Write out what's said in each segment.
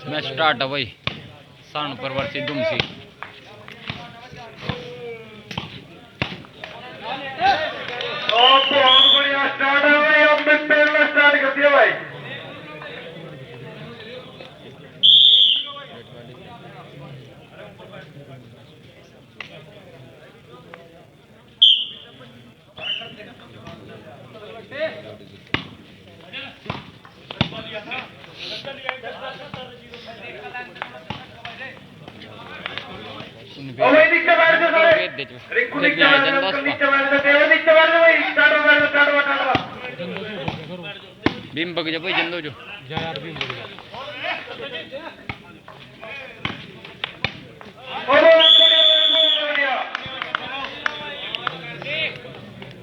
Match start है भाई सान परवर्ती दुमसी बहुत बढ़िया स्टार्ट है भाई। अब मिड पेड़ में स्टार्ट कर दिया भाई। भाई नीचे बैठ जाओ सारे। रिंकू नीचे बैठ जाओ, नीचे बैठ जाओ, देवा नीचे बैठ जाओ भाई। स्टार्ट बीम बग जा भाई जंदो जो जा यार बीम बग जा।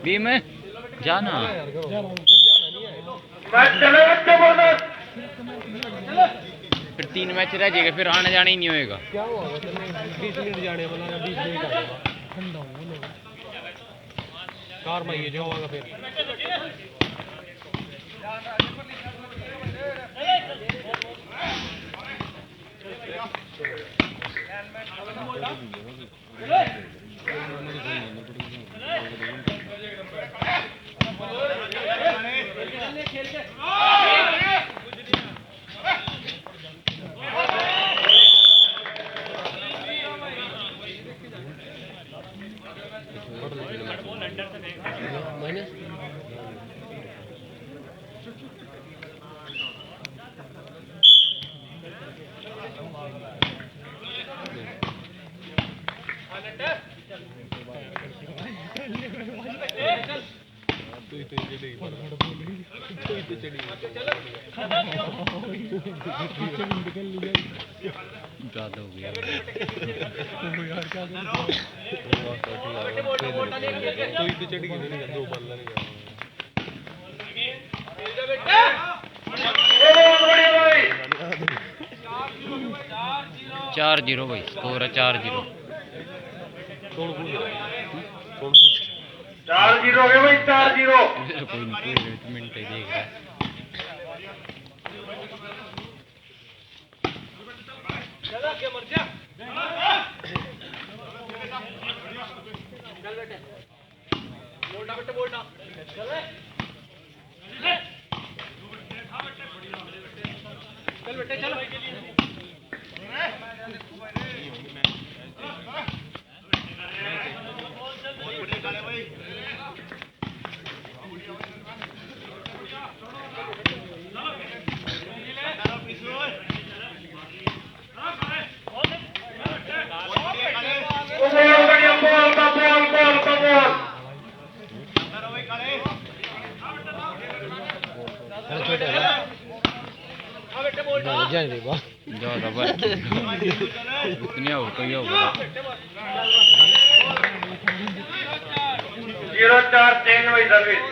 बीम है जाना मैच चले बच्चे बोलो। फिर 3 मैच रह जाएगा फिर आने जाने ही नहीं होएगा। क्या हुआ 20 मिनट जाने वाला 20 मिनट कार में ये जो होगा फिर ज्यादा हो गया यार क्या तो चढ़ी गई नहीं दो बल्ला नहीं 4-0 भाई स्कोर है 4-0। 4-0 हो गए भाई। 4-0 कोई नहीं कोई मिनट ही देख रहा है। चला क्या मर जा चल बेटे बोलना बेटे बोलना चल चल बेटे चल ज्यादा बस इतनी हो तो ये होगा 0-4 चेंज भाई सर्विस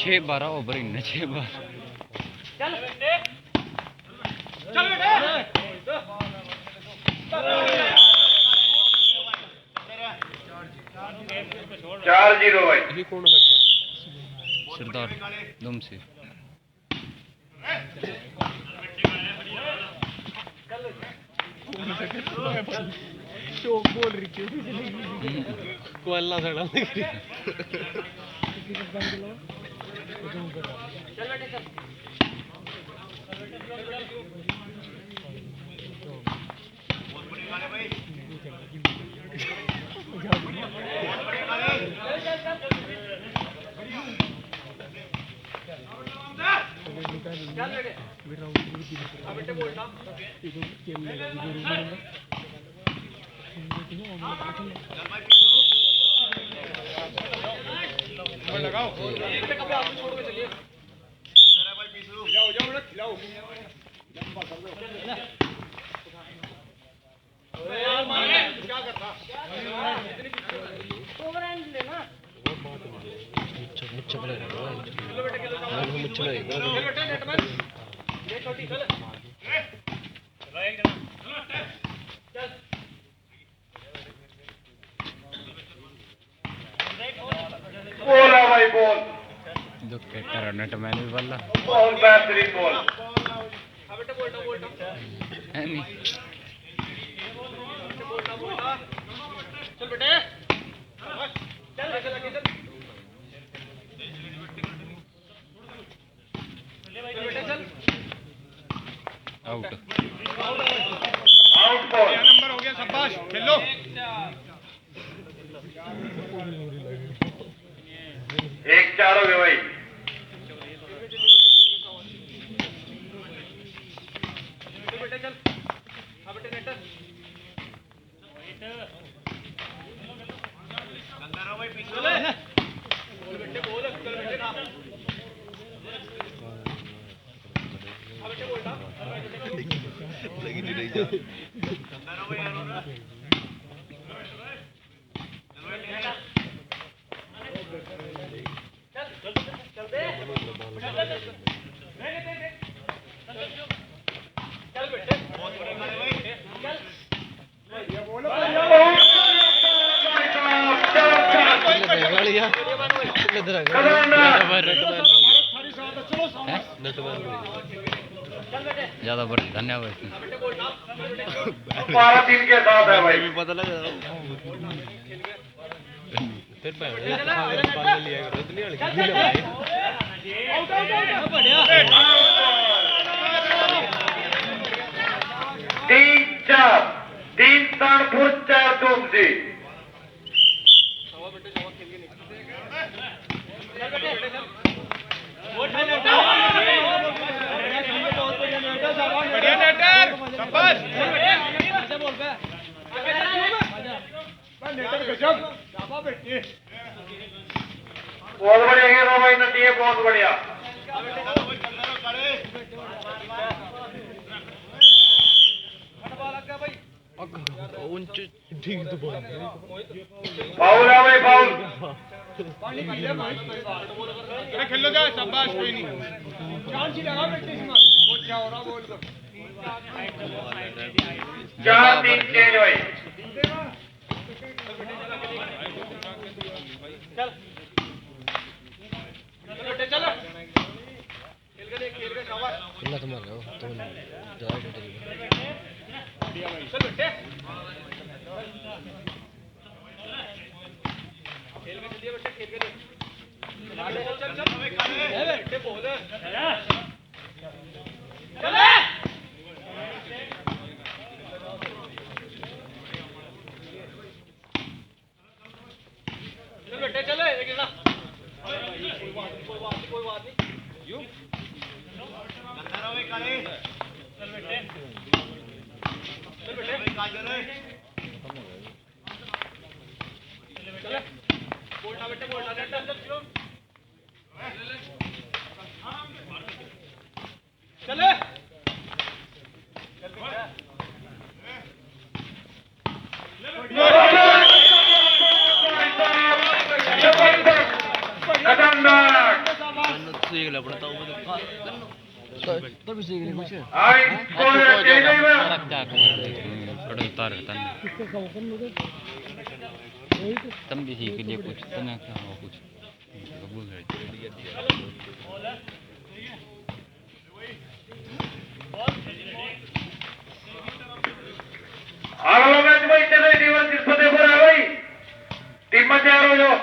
6-12 ओवर इन 6-12 चल बेटे चल बेटे 4-0 भाई। ये कौन बैठा सरदार दुमसी शोक बोल रही थी कोयला सड़ा लग रही चल बेटे चल बेटे बोलना लगाओ छोड़ के चलिए जाओ जाओ ना खिलाओ क्या करता बोला भाई बोल। जो कहता रनट मैंने वाला बहुत बेहतरीन बॉल। है नहीं चल बेटे चल चल आगे चल बेटे चल आउट आउट बॉल नंबर हो गया शाबाश खेलो एक 4 हो गए भाई बेटे चल हाँ बेटे नेटर बोल बेटे बोल चल बेटे ना बेटे बोलता लगी नहीं जा चल दे चल बेटे बहुत बड़े मारे भाई चल ये बोलो ज्यादा बड़े धन्यवाद बारह 3 के साथ है भाई पता लगा फिर पाल लिया करो इतनी हल्की तीन 4 3 तानपुर 4 तुमसे बढ़िया नेटर शाबाश नेटर गजब शाबाश बेटे बहुत बढ़िया खेल रहा भाई नटी है बहुत बढ़िया ठीक तो फाउल है भाई फाउल अरे खेल लो जा शाबाश कोई नहीं चांस ही लगा बेटे इसमें वो क्या हो रहा बोल दो 4-3 चेंज भाई चल बेटे चल खेल के शाबाश ना तुम्हारा हो तो जाओ बेटे चल बेटे खेल के चलिए बेटे खेल के चल चल बेटे बोल चल बेटे चले एक ना कोई बात नहीं यूं चल बेटे बोलना बेटे बोलना चले खतरनाक सीख ले पड़ता हूं तो भी सीख ले कुछ आई स्कोर चेंज है भाई थोड़ा उतार तुम भी सीख लिए कुछ तना क्या हो कुछ कबूल है अगला मैच भाई चले डीवर जिस फतेहपुर है भाई टीम में तैयार हो जाओ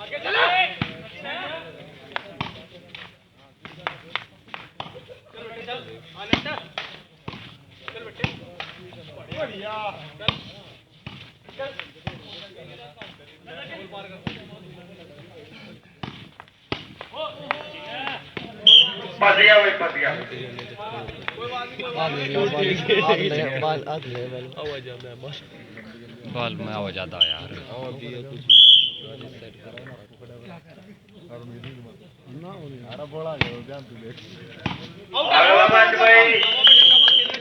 आगे चलो चल बेटे बढ़िया चल फंस गया भाई फंस गया बॉल में आवाज आता है यार अगला मैच भाई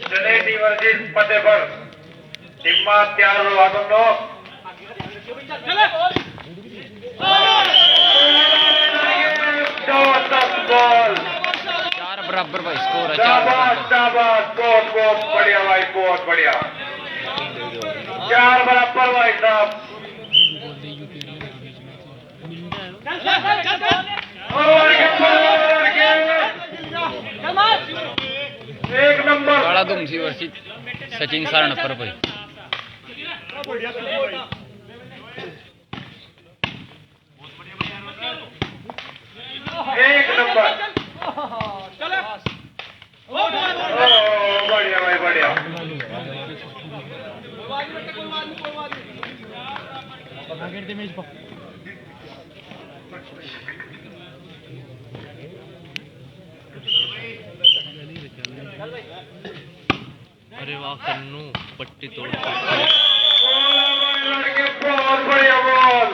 चले डीवर जिस फतेहपुर टीम में तैयार हो तुम लोग चले जबरदस्त बॉल। 4 बराबर भाई स्कोर है, 4 शाबाश बराबर। शाबाश, बहुत बहुत बढ़िया भाई, बहुत बढ़िया। 4 बराबर भाई साहब। एक नंबर। काला दुमसी वर्षी सचिन सारण पर भाई। एक नंबर। ओ बढ़िया भाई, बढ़िया। अरे वाह कन्नू पट्टी तोड़ लड़के बहुत बढ़िया बॉल।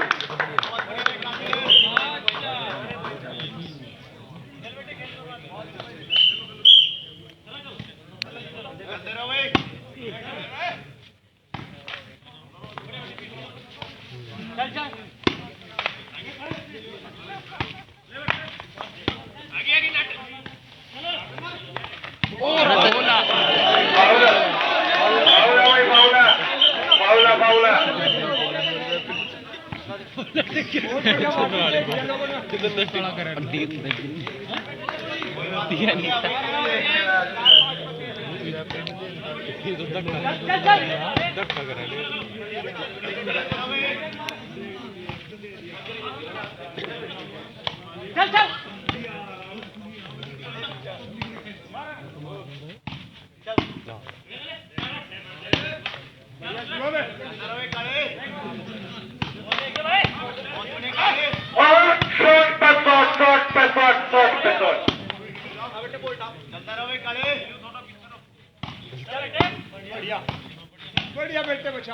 बढ़िया बेटे बचा।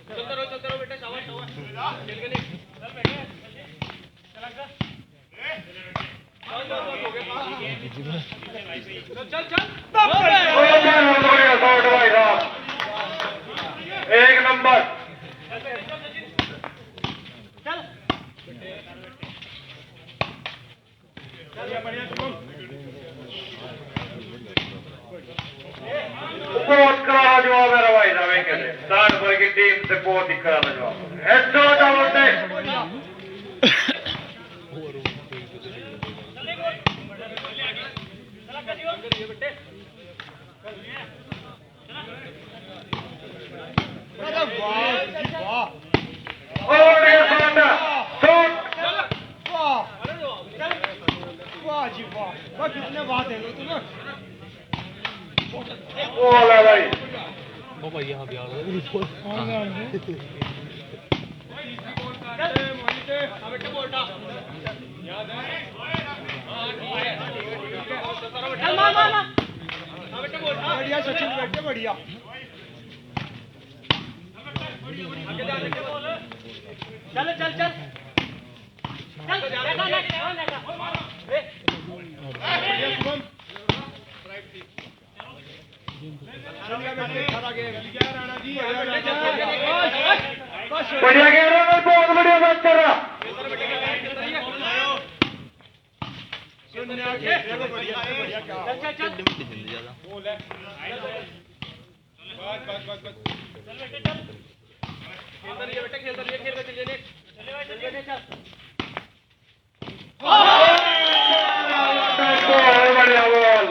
चलते रहो बेटा, शाबाश एक नंबर। बहुत करारा जवाब है भाई साहब, सानपुर की टीम से बहुत ही करारा जवाब है। कितने बात है तुम्हें भाई बाबा यहाँ भी आ गए बढ़िया सचिन बेटे, बढ़िया। चल चल चल बढ़िया कह रहा है, बहुत बढ़िया बात कर रहा। बढ़िया बॉल।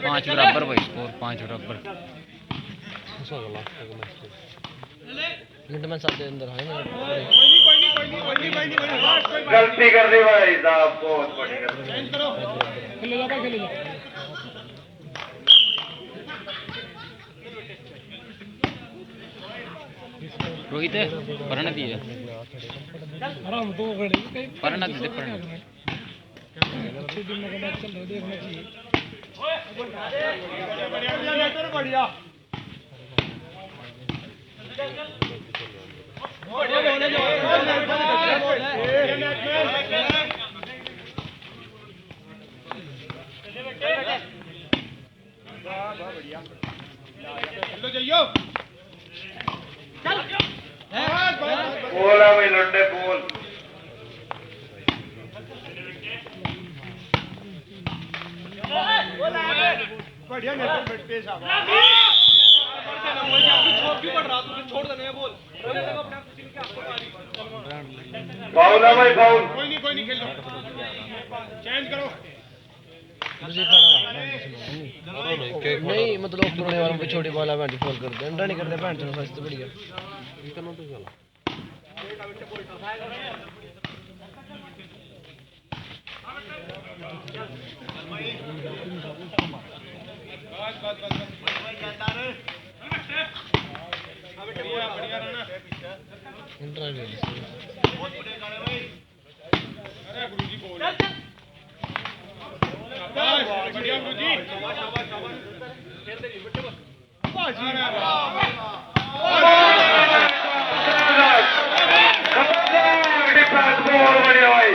5 बराबर भाई स्कोर, 5 बराबर। में साथ अंदर है ना गलती कर दी भाई साहब, बहुत बड़ी गलती। रोहित परण दिए परण दीजिए परण। बढ़िया बोल है भाई लड्डे बोल बढ़िया नेट पेश आ छोड़ देने बोल फाउल है भाई फाउल कोई नहीं खेल लो चेंज करो नहीं मतलब पुराने वालों पे छोटी बॉल है फॉल कर दे अंडा नहीं करते पैंट से फर्स्ट बढ़िया करना तो चला बढ़िया रहना अरे गुरुजी बोल बढ़िया गुरुजी बहुत बढ़िया भाई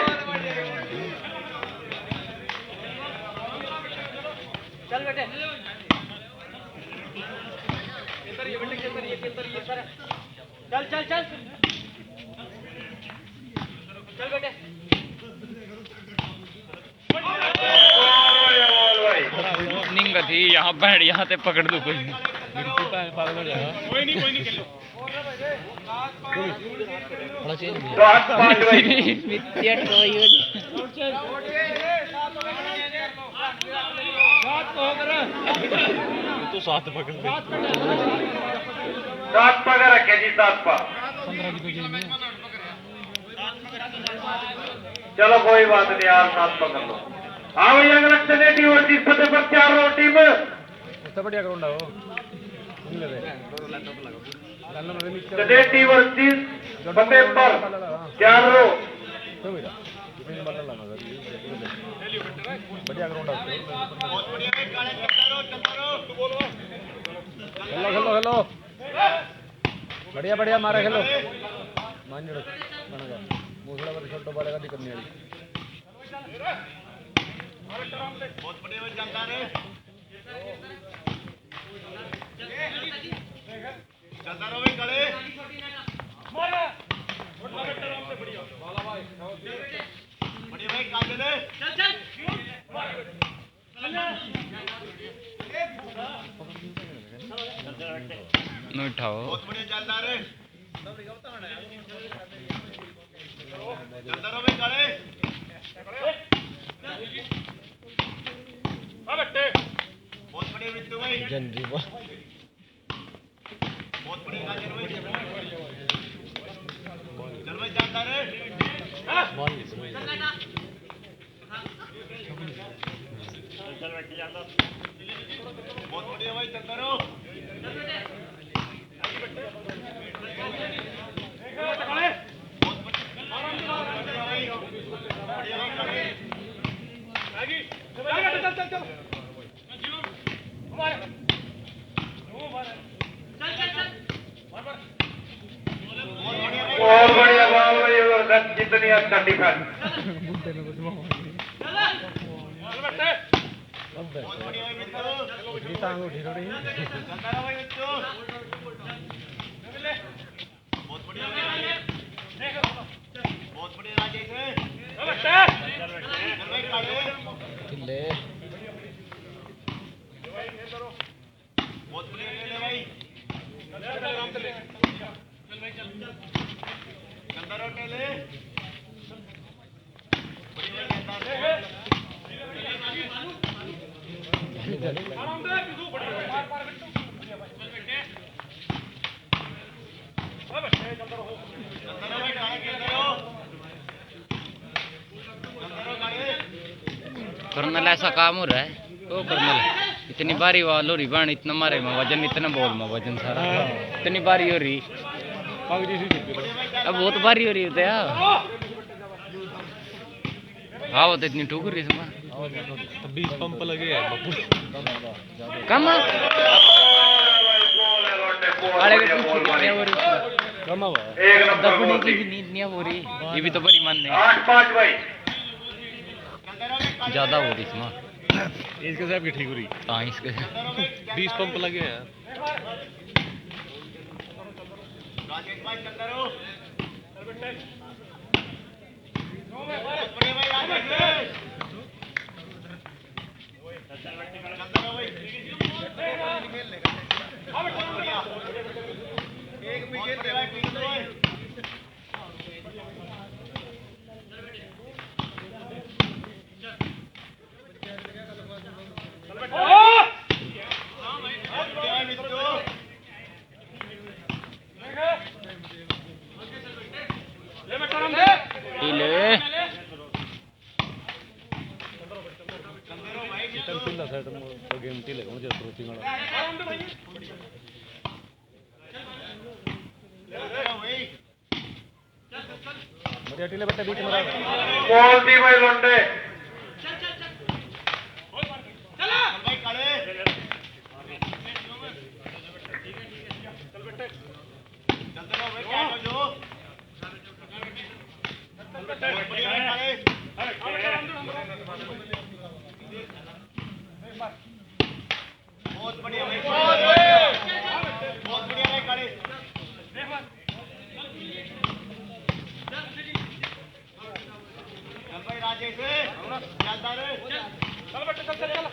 चल बेटे चल चल चल चल बेटे ओपनिंग का थी यहाँ बैठ यहाँ से पकड़ दो कोई कोई नहीं खेलो थोड़ा चेंज भी तो हाथ पांच भाई तो साथ पकड़ दे सात पा का रखे जी सात पा चलो कोई बात नहीं यार सात पकड़ लो हाँ भैया अगला टीम और जीत फतेह पर 4 रो टीम बढ़िया ग्राउंड है सदे टीम और जीत फतेह पर 4 रो बढ़िया ग्राउंड है हेलो हेलो बढ़िया बढ़िया मारा खेलो मान जोड़ो मूसला पर छोटो बाले का दिक्कत नहीं आई बहुत बढ़िया जानदार है जानदार हो भाई खड़े मारा बढ़िया वाला भाई बढ़िया भाई काट दे चल चल नो उठाओ बहुत बढ़िया जानदार है जानदार हो भाई खड़े बहुत बढ़िया बिट्टू भाई जनरी बॉल बहुत बढ़िया गाजर भाई चल भाई जानदार है बॉल बहुत बढ़िया भाई चल करो बहुत बढ़िया बाल जितनी अच्छा डिफेंस बहुत बढ़िया राजेश है ले बहुत बढ़िया ले भाई चंदर और ले कर्नल ऐसा काम हो रहा है ओ कर्नल इतनी बारी वाल हो रही बाण इतना मारे में वजन इतना बोल में वजन सारा इतनी बारी हो रही अब बहुत बारी हो रही होते यार हाँ वो तो इतनी ठोक रही है 20 पंप लगे हैं कम अरे कम हुआ एक नंबर दबने की भी नींद नहीं हो रही ये भी तो बड़ी मान नहीं 8-5 भाई ज्यादा हो रही इसमें इसके साहब की ठीक हो रही हाँ इसके 20 पंप लगे हैं राजेश भाई चल रहे हो बड़े भाई राजेश चलता रहो भाई एक भी खेल भाई पीछे भाई गेम टी लगा मुझे टीले बट्टे बीच में बॉल दी भाई लौंडे भाई खड़े चलते रहो भाई क्या जो बढ़िया भाई बहुत बढ़िया भाई बहुत बढ़िया भाई खड़े चल भाई राजेश चलता रे चल बेटे चल चल चल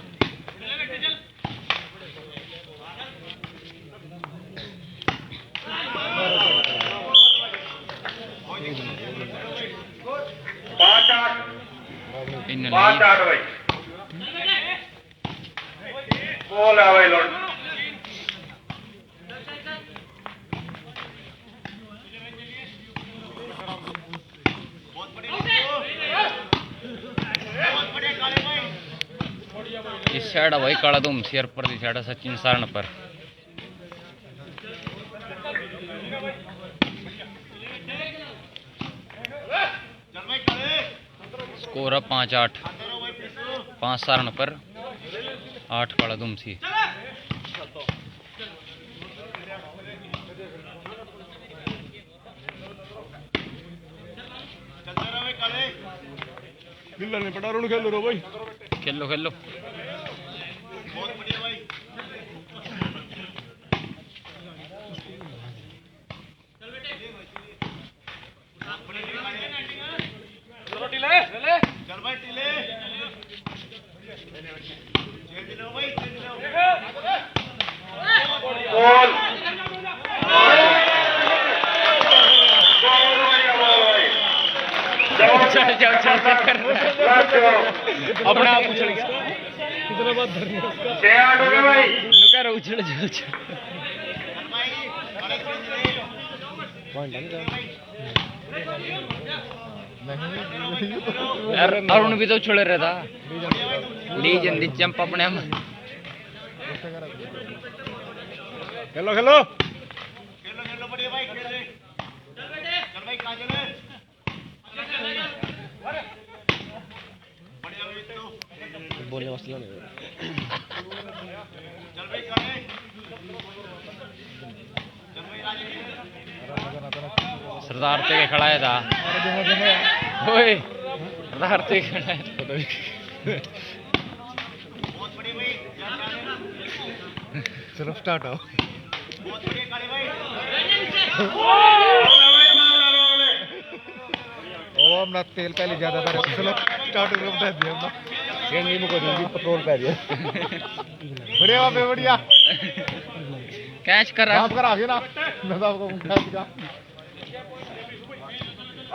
पाँच आठ भाई बोल है भाई लौट इस साइड भाई काला तुम शेयर पर दी साइड सचिन सारण पर स्कोर है 5-8 5 सारण पर 8 काला दुमसी नहीं पटा रो खेलो रो भाई खेलो खेलो बहुत बढ़िया भाई चलो टीले चल भाई टीले चल लो भाई चल लो बॉल अपना आप उछल गया कितना बात धरनी छह आठ हो गए भाई नुका उछल उछल यार अरुण भी तो उछल रहा था लीजन दी जंप अपने हम खेलो खेलो खेलो बढ़िया भाई खेल चल भाई काजल बढ़िया भाई तो बोलने मसला नहीं चल भाई करे चल भाई राजेश सरदार ते खड़ा है था ओए सरदार ते खड़ा है बहुत बढ़िया भाई चलो स्टार्ट हो बहुत बढ़िया काले भाई ओ हमने तेल पहले ज्यादा था चलो स्टार्ट हो बता दिया हमने गेंगी में को दी पेट्रोल पै दिया बढ़िया बाबे बढ़िया कैच कर रहा आप करा के ना मैं तो आपको कैच का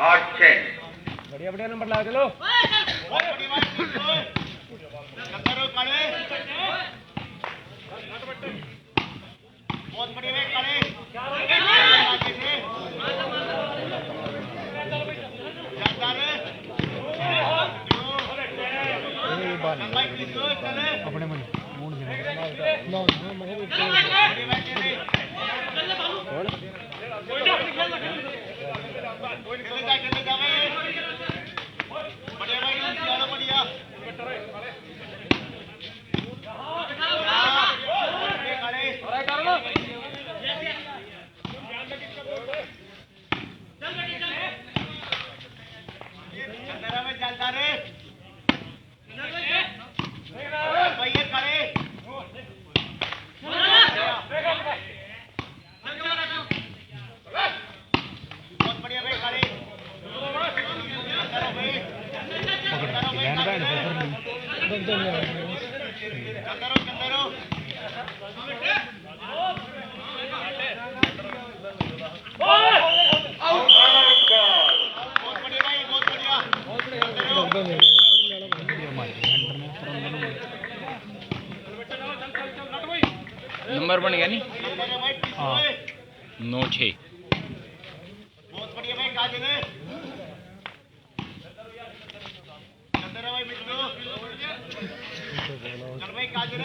8-6 बढ़िया बढ़िया नंबर लगा चलो बहुत बढ़िया भाई चलता रहो काले बहुत बढ़िया भाई काले चलता रहे भाई किसको चले अपने मन मूड चलता रे भैया खड़े नंबर बन गया नहीं 9-6 बहुत बढ़िया भाई काजल चंदर भाई मित्रों चल भाई काजल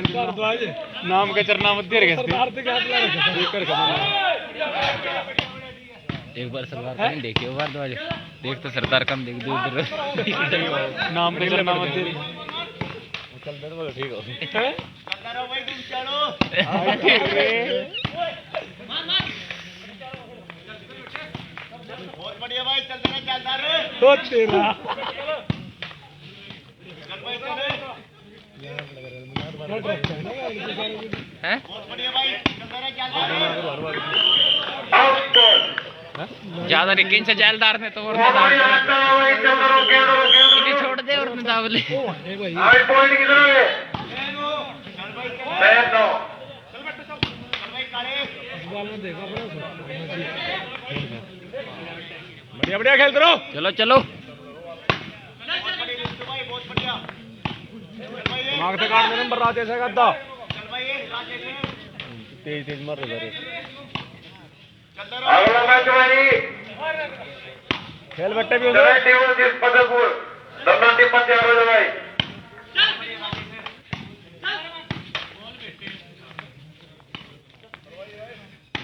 भारद्वाज नाम के चरना मत दे रहे सरदार से क्या देख कर एक बार सरदार को नहीं देखे भारद्वाज देख तो सरदार कम देख दूर दूर नाम के चरना मत दे चल बैठ बोलो ठीक हो चंदर भाई तुम चलो बहुत बढ़िया भाई चल देना चलता रे तो तेरा चल भाई चल हैं बहुत बढ़िया भाई चल देना चलता रे ज्यादा रिकिन से जैलदार ने तो और छोड़ दे और दावले पॉइंट किधर है चल भाई काले बढ़िया बढ़िया खेलते रहो चलो चलो बहुत बढ़िया रिंकू भाई बहुत बढ़िया चल भाई ये दिमाग से काट दे नंबर रात ऐसा करता चल भाई ये राकेश तेज तेज मार रहे चंदर अगला मैच भाई खेल बट्टे भी हो जय टीम जिस फतेहपुर दमन टीम पर तैयार हो जाओ भाई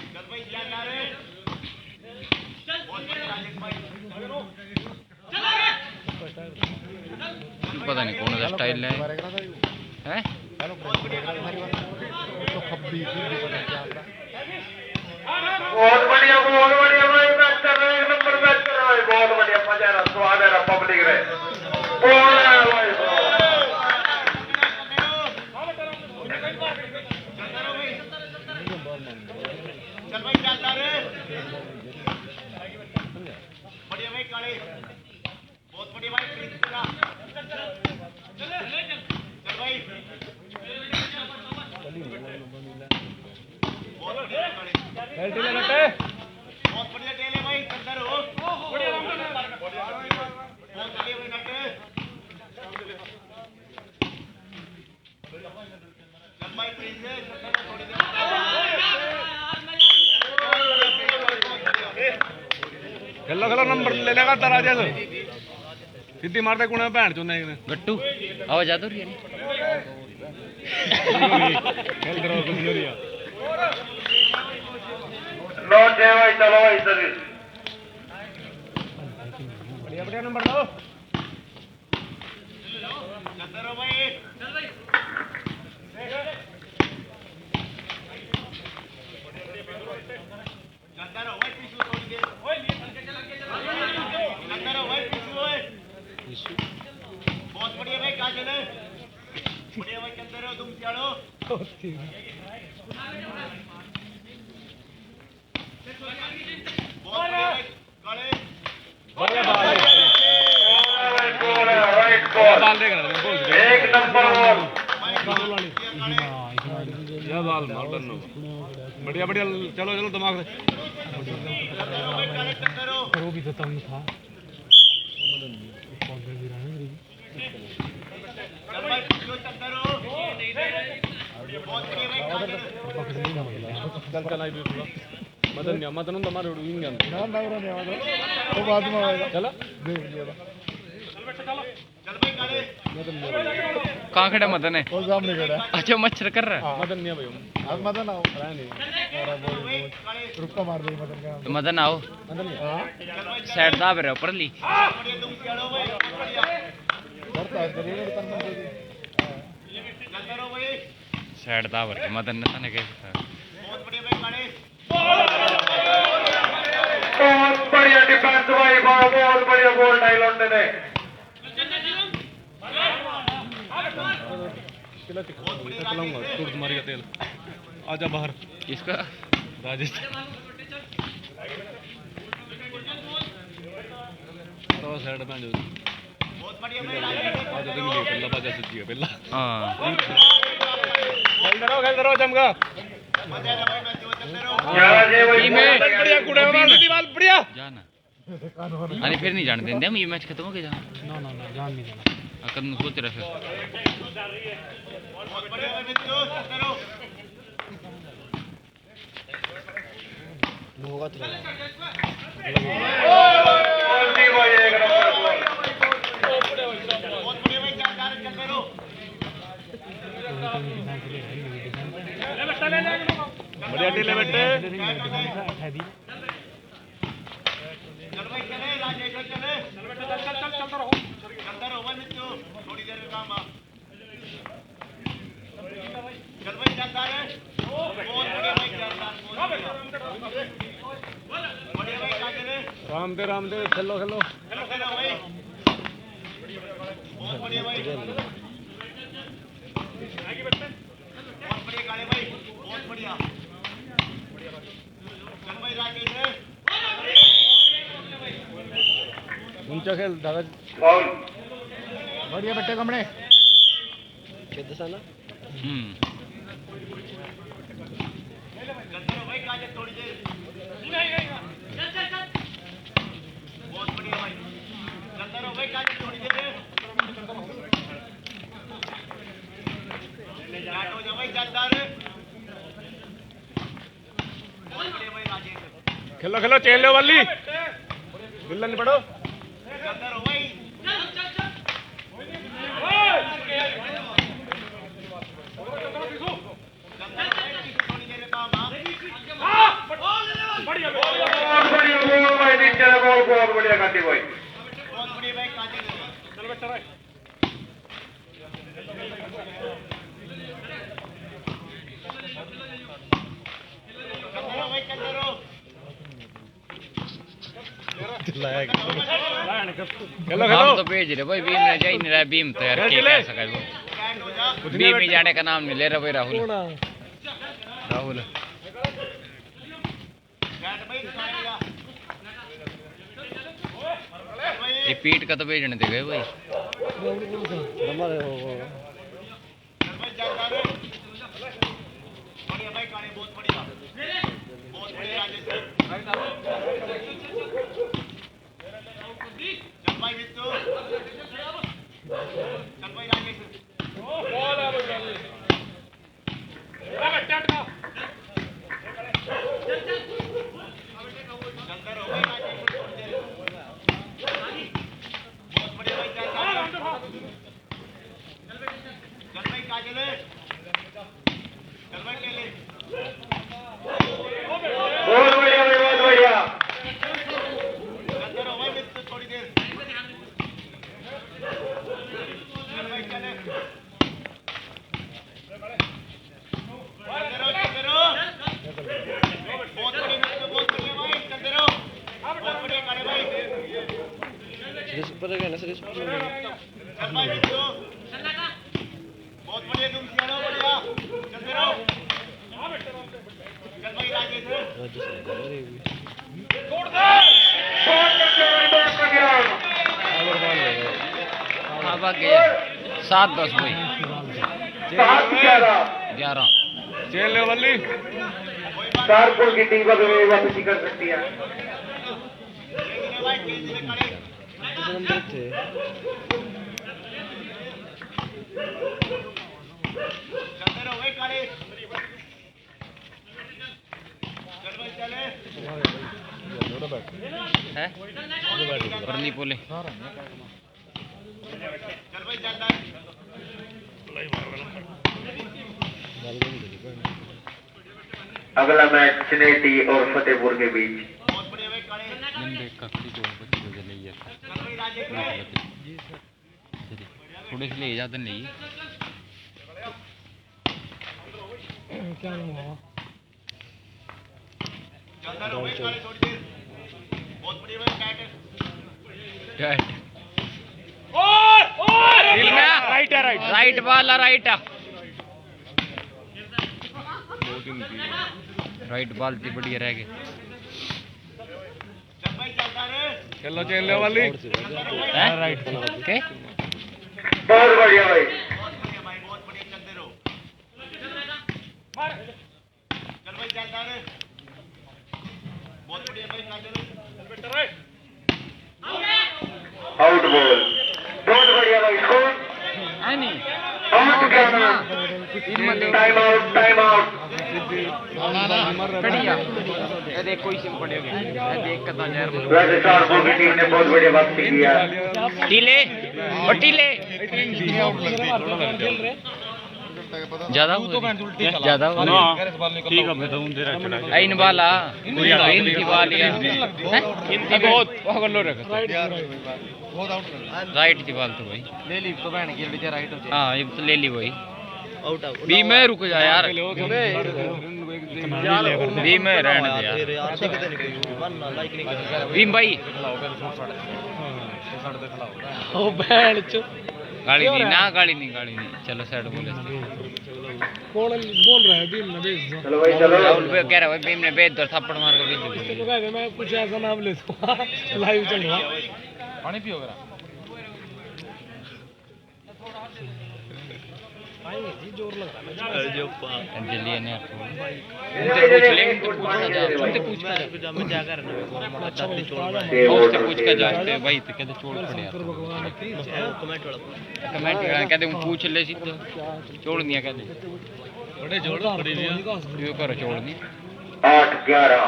चल भाई ध्यान ना रे बहुत बढ़िया राकेश भाई पता नहीं कौन सा स्टाइल है हैं बहुत बढ़िया भाई मैच कर रहे हैं एक नंबर मैच कर रहे हैं बहुत बढ़िया मजा आ रहा स्वाद आ रहा पब्लिक रे बोल रहा है भाई चल भाई चलता रे बढ़िया भाई काले बहुत बढ़िया भाई प्लीज पूरा चल भाई बहुत बढ़िया काले खेल टीले बट्टे बहुत बढ़िया टेले भाई अंदर हो बहुत बढ़िया भाई नटे चल भाई प्लीज थोड़ी देर खेलो खेलो नंबर ले लेगा तारा जैसे सीधी मारते कुने भैन चो नहीं गट्टू आवाज आ तो रही है खेल करो कमजोरिया लो जय भाई चलो भाई सर्विस बढ़िया बढ़िया नंबर लो चंदर भाई चल भाई चंदर भाई पीछू थोड़ी देर चंदर भाई पीछू बहुत बढ़िया भाई काजल बढ़िया भाई चंदर तुम चलो बहुत बढ़िया भाई काले बढ़िया बाल गोल है राइट गोल बाल देख रहा बोल एक नंबर और या बाल मार दो बढ़िया बढ़िया चलो चलो दिमाग से वो भी तो तंग था चल चल आई मदन मदन तो मारो विंग वो बाद में आएगा चलो देख लिया कहाँ खड़ा मदन है वो सामने खड़ा अच्छा मच्छर कर रहा है मदन नहीं भाई अब मदन आओ नहीं रुक मार दे मदन का तो मदन आओ मदन हां साइड दाब रहे ऊपर ली करता है तेरे करना साइड दाब रहे मदन ने तने के बहुत बढ़िया डिफेंस भाई बहुत बढ़िया गोल डायलॉग ने चलाऊंगा टूर तुम्हारी का तेल आजा बाहर इसका राजस्थान तो साइड में जो आज दिन ले पहला बाजा सज्जी है पहला हाँ खेलते रहो जमगा बढ़िया कुड़े मार दीवार बढ़िया जाना अरे फिर नहीं जाने देंगे हम ये मैच खत्म हो गया जाना ना जान नहीं देना अकल में सोच रहे फिर होगा तो बढ़िया टीले बैठे रामदेव खेलो ऊंचा खेल दादा बढ़िया बेटे कमरे ना खेलो चेल लो वाली बिल्ला नहीं पड़ो बहुत बढ़िया काटी भाई हम तो भेज रहे भाई बीम ने जाई नहीं रहा बीम तो यार क्या कर सका वो बीम में जाने का नाम नहीं ले रहा भाई राहुल ये पीठ का तो भेजने दे गए भाई सात 10 भाई 11 चेल वाली कारपुर की टीम को वापसी कर सकती है है परनी पोले अगला मैच चिनेटी और फतेहपुर के बीच थोड़े से ले जाते नहीं राइट वाला राइट बॉल थी बढ़िया रह गई चलो चल वाली राइट के बहुत बढ़िया भाई आउट बॉल बहुत बढ़िया भाई स्कोर है नहीं आउट करना टाइम आउट बढ़िया ये देख कोई सिम पड़ेगा ये देख कदा यार वैसे शानपुर की टीम ने बहुत बढ़िया वापसी किया टीले और टीले ज्यादा ज्यादा ठीक है तो उनसे चढ़ा इन वाला इन की वालिया इतनी बहुत पकड़ लो रख राइट दीवार तो भाई ले ली तो बहन की नीचे राइट हो हाँ ये तो ले ली भाई आउट आउट बी में रुक जा यार बी में रहने दे यार यार देखते नहीं कोई वरना लाइक नहीं करेगा बीम भाई ओ बहन चो गाड़ी नहीं चलो साइड बोले कौन बोल रहा है बीम ने भेज दो चलो भाई चलो राहुल भाई कह रहा है बीम ने भेज दो थप्पड़ मार के भेज दो तो मैं कुछ ऐसा नाम ले दूंगा लाइव चल रहा पानी पियो करा जोर लगा जल्दी ने उनसे पूछ कर मैं क्या कर रहा हूं अच्छा उससे पूछ कर जाते भाई तो कहते छोड़ पड़े यार कमेंट वाला कमेंट कहते हूं पूछ ले सीधा छोड़ दिया कहते बड़े जोर बड़ी ये करो छोड़ दी 8-11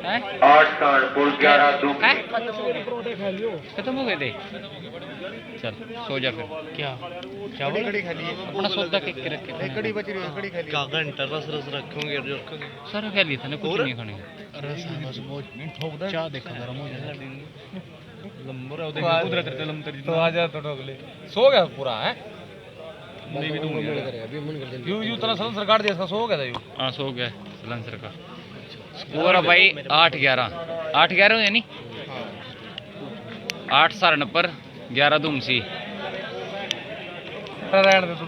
हैं 8 कानपुर 11 दूर हैं परोठे खा लियो खत्म हो गए थे चल सो जा फिर क्या अपना सौदा के रख के कड़ी बच रही है कड़ी खा क्या घंटा रस रस रखोगे जो रखोगे सारा खा लिया था ना कुछ नहीं खाने ठोक दे चाह देखा जरा मुझे लंबर है देख कुदरत तेरे लंबर तो आ जा तो ठोक ले सो गया पूरा है नहीं भी दूंगा यू तना सन सरकार दे इसका सो गया था यू हाँ सो गया सलांसर का स्कोर है भाई 8-11 है नहीं 8 सारण पर 11 दुमसी रहने दे तू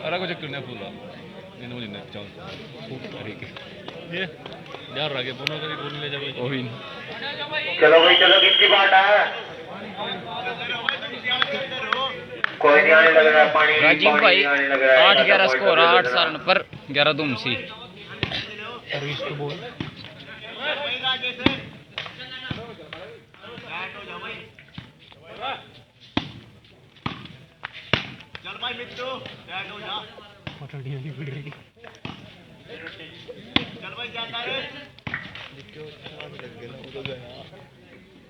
अरे कुछ चक्कर नहीं फूला इन मुझे नहीं चल ठीक है ये यार आगे दोनों करी गोली ले जा भाई ओही चलो भाई चलो किसकी बात है कोई नहीं आने लग रहा है पानी राजीव पानी भाई आने लग रहा है 8-11 स्कोर 8 सारण पर 11 दुमसी सर्विस तो बोल चल भाई मित्रो बैठ हो जा पटड़ियां नहीं बिड़ रही चल भाई जाता रे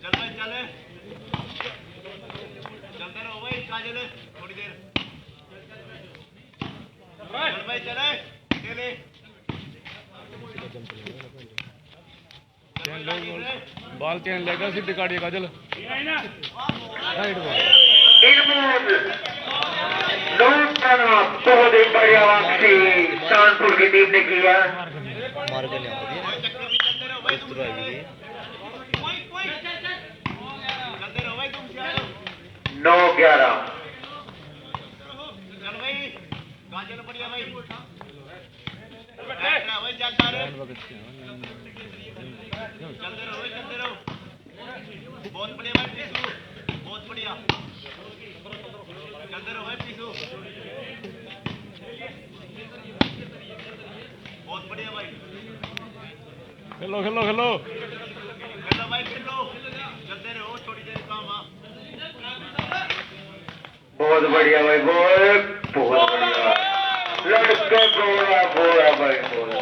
चल भाई चले चलते रहो भाई काजल थोड़ी देर चल भाई चले चले बाल चैन लेगा सीधी काटिए काजल राइट बॉल इनमून लूटना बहुत ही बढ़िया वापसी कानपुर की टीम ने किया मार के ले आ दिया इस तरह की चलते रहो भाई तुम से 9-11 चल भाई काजल बढ़िया भाई बैठ रहा भाई जाता रे चलते रहो बहुत बढ़िया भाई पीसू बहुत बढ़िया चलते रहो भाई पीसू बहुत बढ़िया भाई खेलो चलो भाई खेलो चलते रहो थोड़ी देर काम आ बहुत बढ़िया भाई बहुत बढ़िया लड़के बोला भाई बोला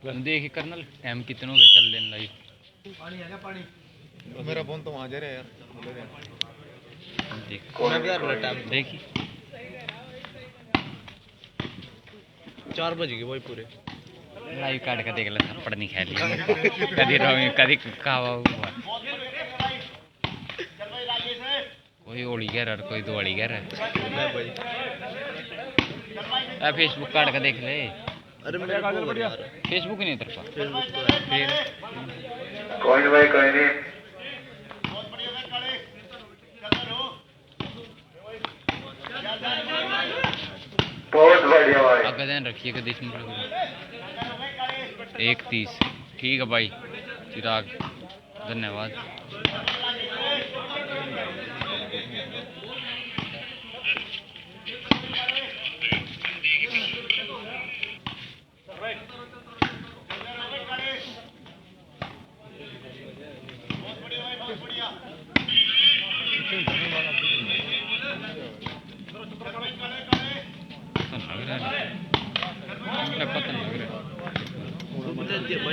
11 देख कर्नल टाइम कितना हो गया चल देन लाइव मेरा फोन तो वहां जा रहा है देख देखी 4 बज गए भाई पूरे लाइव काट के देख ले थप्पड़ नहीं खा लिया कभी रवि कभी कावा हुआ कोई ओली गया और कोई दोड़ी गया आ फेसबुक काट के देख ले अरे मेरे को यार फेसबुक नहीं तेरे पास फिर कोई नहीं भाई कोई नहीं बहुत बढ़िया भाई खड़े चलते रहो बहुत बढ़िया भाई आगे ध्यान रखिए कभी इसमें 1:30 ठीक है भाई चिराग धन्यवाद।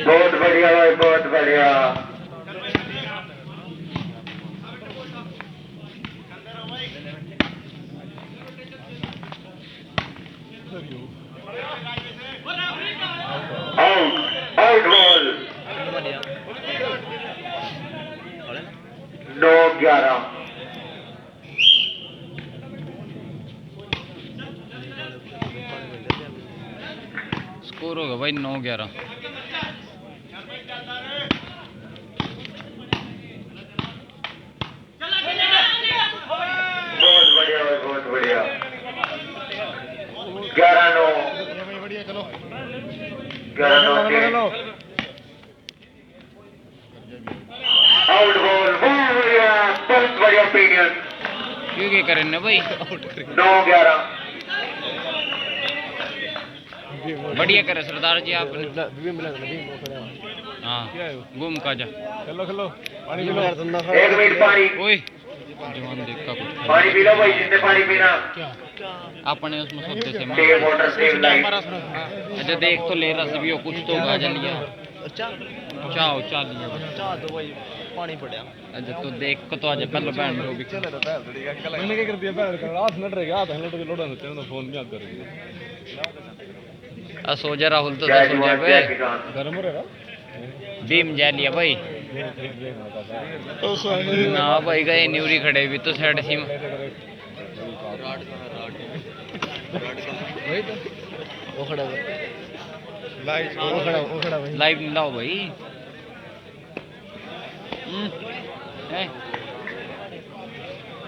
बहुत बढ़िया भाई बहुत बढ़िया आउट आउट बॉल 9-11 स्कोर होगा भाई 9-11। बहुत बढ़िया भाई बहुत बढ़िया 11-9 11-9 आउट बॉल बहुत बढ़िया ओपिनियन क्यों क्या करें ना भाई 9-11 बढ़िया करे सरदार जी आपने। हाँ घूम का जा खेलो खेलो पानी पी लो 1 मिनट पानी ओए जवान देख का कुछ पानी पी लो भाई जिसने पानी पीना अपने उसमें सौदे से सेव वाटर सेव लाइट अच्छा देख तो ले रहा भी हो कुछ तो गाजर लिया चाहो चा लिया तो भाई पानी पड़या अच्छा तो देख को तो आज पहले बहन को भी मैंने क्या कर दिया पैर कर रात नट रह गया था नट के लोड़ा ने फोन क्या कर रही आ सो जा राहुल तो जय सो जा जवान बे जय किसान गरम हो रहेगा भीम जा लिया भाई ना भाई गए न्यूरी खड़े भी तो साइड सी में वो खड़ा भाई लाइव नहीं लाओ भाई है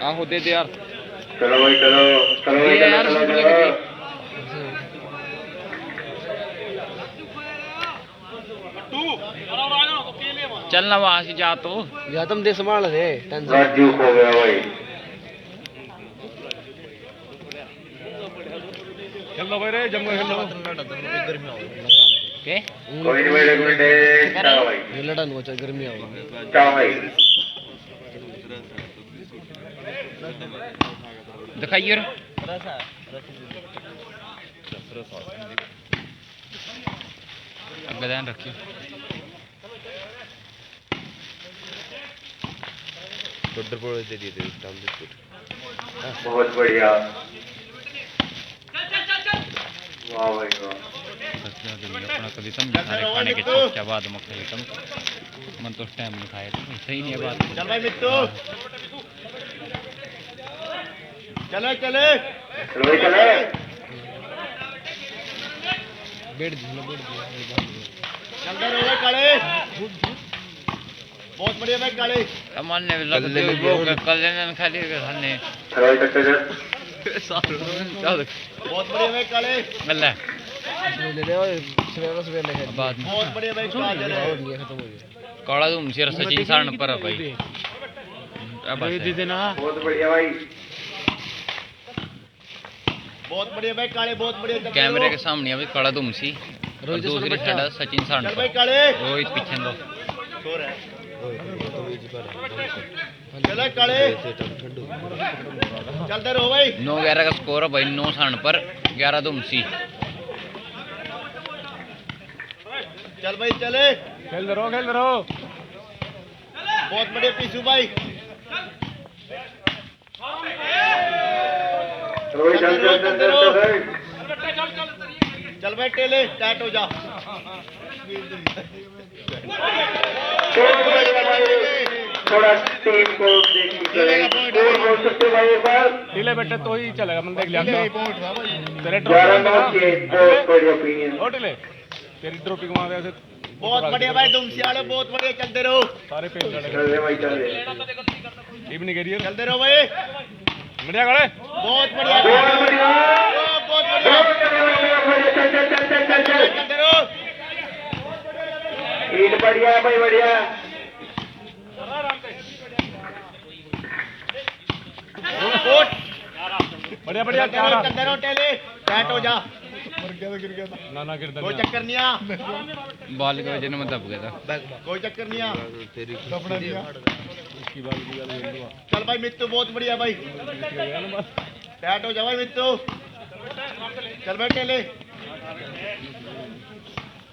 आहो दे दे यार चलो भाई चलो चलो भाई ये यार चलो सुन ले चलो कभी। चलना वहां से जा तो या तुम देख संभाल रे टेंशन राजू खो गया भाई खेलो भाई रे जम खेलो के कोई नहीं भाई 1 मिनट चलो भाई ये लड़न हो चाहे गर्मी आओ चलो भाई दिखाइए रे अब ध्यान रखिए बॉर्डर पर दे दिए थे टाइम बिस्कुट बहुत बढ़िया वाह भाई वाह अपना कभी समझ सारे खाने के चुपचाप बाद में खाई तुम मन तो टाइम नहीं खाए तो सही नहीं है बात चल भाई मित्तू चले चले चलो भाई चले बैठ दिया चल रहे हो काले बहुत बढ़िया भाई काले सामान ने लगते हो वो कल्याण खाली खाने चलो भाई चल बहुत बढ़िया भाई काले अल्लाह ले ले और सवेरे ले बाद में बहुत बढ़िया भाई काले और ये खत्म हो गया काला तुम सिर सचिन सारण पर है भाई अब दे देना बहुत बढ़िया भाई बहुत बढ़िया भाई काले बहुत बढ़िया चल कैमरे के सामने अभी काला तुम सी और दूसरी साइड सचिन सारण चल भाई पर काले रोहित पीछे लो सो रहा है तो ये जी पर चले काले ठंडू चलते रहो भाई 9-11 का स्कोर है भाई 9 सारण पर 11 दुमसी चल भाई चले खेल रहो खेल रहो बहुत बढ़िया पीछू भाई चलो भाई चल चल चल चल भाई चल भाई टेले टाइट हो जा बहुत बढ़िया भाई थोड़ा टीम को देखिए स्कोर बोल सकते हो भाई एक बार ढीले बैठे तो ही चलेगा मन देख लिया तेरे 11-9 ट्रॉफी के बहुत बढ़िया ओपिनियन ओ ढीले तेरी ट्रॉफी घुमा दे ऐसे बहुत बढ़िया भाई तुम सियाड़ो बहुत बढ़िया चलते रहो सारे पेज लड़े चल रहे भाई चल रहे टीम नहीं करिए चलते रहो भाई बढ़िया गले बहुत बढ़िया बहुत बढ़िया बहुत बढ़िया चल चलते रहो ईद बढ़िया है भाई बढ़िया बढ़िया बढ़िया चलते रहो टेले टाइट हो जा ना ना गिरदा कोई चक्कर नहीं आ बॉल की वजह में दब गया था कोई चक्कर नहीं आ तेरी इसकी बात की गल है चल भाई मित्तू बहुत बढ़िया भाई टाइट हो जा भाई मित्तू चल भाई टेले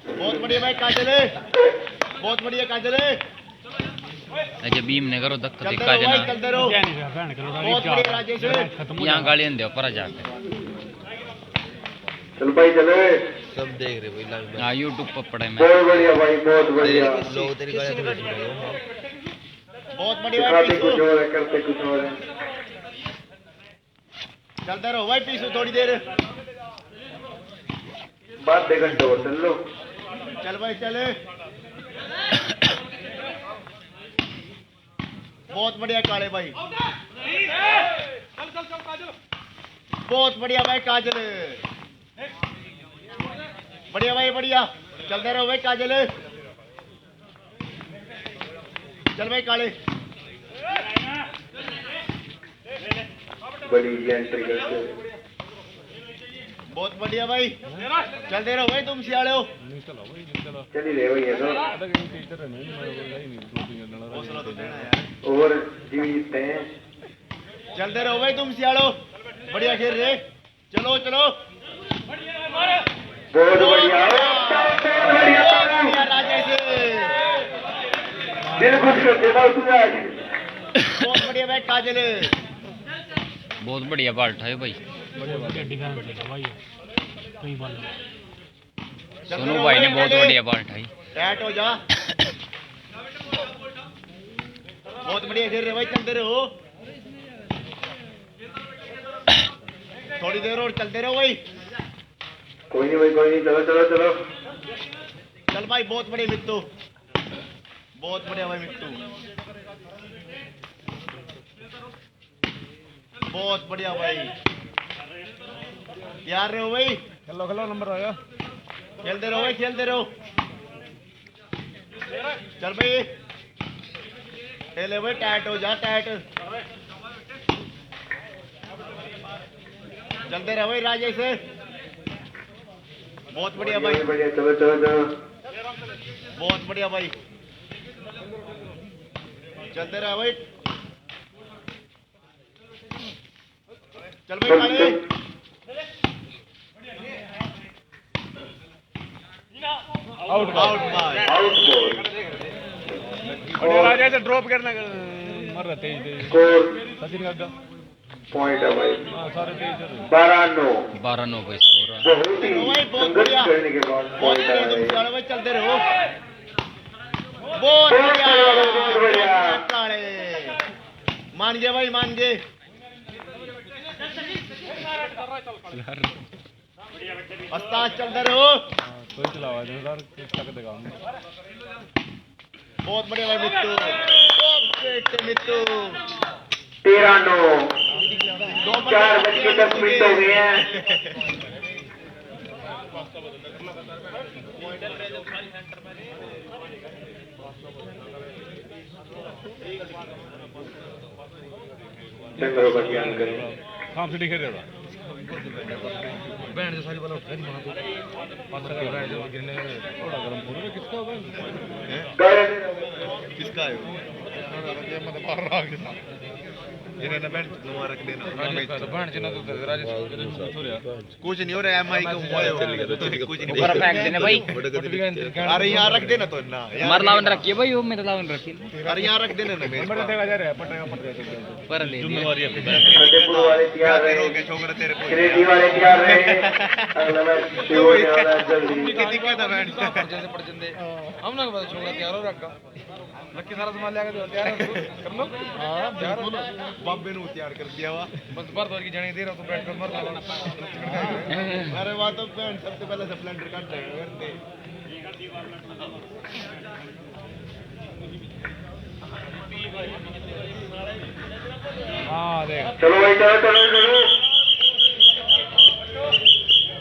बहुत बढ़िया भाई काजल बहुत बढ़िया काजल अजय बीम ने करो धक्का चलते दिक्का रहो भाई जना चलते रहो बहुत बढ़िया राजेश यहाँ गालियां दे पर जाके चल भाई चले सब देख रहे भाई लाइव में हाँ यूट्यूब पर पड़े मैं बहुत बढ़िया भाई बहुत बढ़िया लोग तेरी गालियां तो सुन रहे हो बहुत बढ़िया भाई दिखाते कुछ पीसू और है करते कुछ और है चलते रहो भाई पीसू थोड़ी देर बाद 2 घंटे और चल लो चल भाई चले बहुत बढ़िया काले भाई बहुत बढ़िया भाई काजल बढ़िया भाई बढ़िया चलते रहो भाई काजल चल भाई काले बड़ी एंट्री करते बहुत बढ़िया भाई चलते रहो भाई तुम सियाड़े हो चल ही रहे भाई ये तो हौसला तो देना यार और जीतते हैं चलते रहो भाई तुम सियाड़ो बढ़िया खेल रहे चलो चलो बहुत बढ़िया राजेश दिल खुश कर देना उसने आज बहुत बढ़िया भाई काजल बहुत बढ़िया बॉल उठाए भाई सोनू भाई ने बहुत बढ़िया बॉल उठाई टाइट हो जा बहुत बढ़िया खेल रहे भाई चलते रहो थोड़ी देर और चलते रहो भाई कोई नहीं चलो चलो चलो चल भाई बहुत बढ़िया मित्तू बहुत बढ़िया भाई मित्तू बहुत बढ़िया भाई यार रहे हो भाई खेलो खेलो नंबर आया खेलते रहो भाई खेलते रहो चल भाई खेले भाई टाइट हो जा टाइट चलते रहो भाई राजेश बहुत बढ़िया भाई बढ़िया चलो चलो चलो बहुत बढ़िया भाई चलते रहो भाई चल भाई काले out out by out ball बढ़िया राजा से ड्रॉप करना मर रहा तेज तेज स्कोर सचिन का पॉइंट है भाई हां सारे तेज 12-9 12-9 का स्कोर है बहुत ही भाई बहुत संघर्ष बढ़िया करने के बाद बहुत पॉइंट बढ़िया आया तुम है चलो भाई चलते रहो बहुत बढ़िया बहुत बढ़िया। काले मान गए भाई मान गए अस्ताद चलते रहो कोई चलावा जोरदार तक देगा बहुत बढ़िया भाई मित्तू बहुत great मित्तू 13-9 दो 4:10 हो गए हैं चंद्रो का ज्ञान करें काम से दिखे रहेगा बैंड से सारी वाला उठा नहीं वहां तो पात्र का बैंड जो गिरने थोड़ा गरम पूरा किसका होगा किसका है ये मतलब बाहर आ गया इन्हें ना बैंड घुमा रख देना बैंड चना तो राजेश कुछ नहीं हो रहा है एमआई को हुआ है कुछ नहीं ऊपर फेंक देने भाई अरे यहाँ रख देना तो ना मर लावन रखिए भाई वो मेरे लावन रखिए अरे यहाँ रख देना ना मेरे नंबर देखा जा रहा है पटना पट गया पर ले लिया फतेहपुर वाले तैयार रहे छोकरा तेरे को श्रेणी वाले तैयार रहे अगला मैच शुरू होने वाला है जल्दी कितनी क्या था बैंड जैसे पड़ जंदे हम ना बता छोकरा तैयार हो रखा लक्की सारा सामान ले आके तैयार कर लो हां तैयार हो बाबे ने तैयार कर दिया हुआ बस बार बार की जाने दे रहा तो बैठ कर मर लगा अरे वहाँ तो बैंड सबसे पहले स्प्लेंडर काट देगा हाँ देख चलो भाई चलो चलो चलो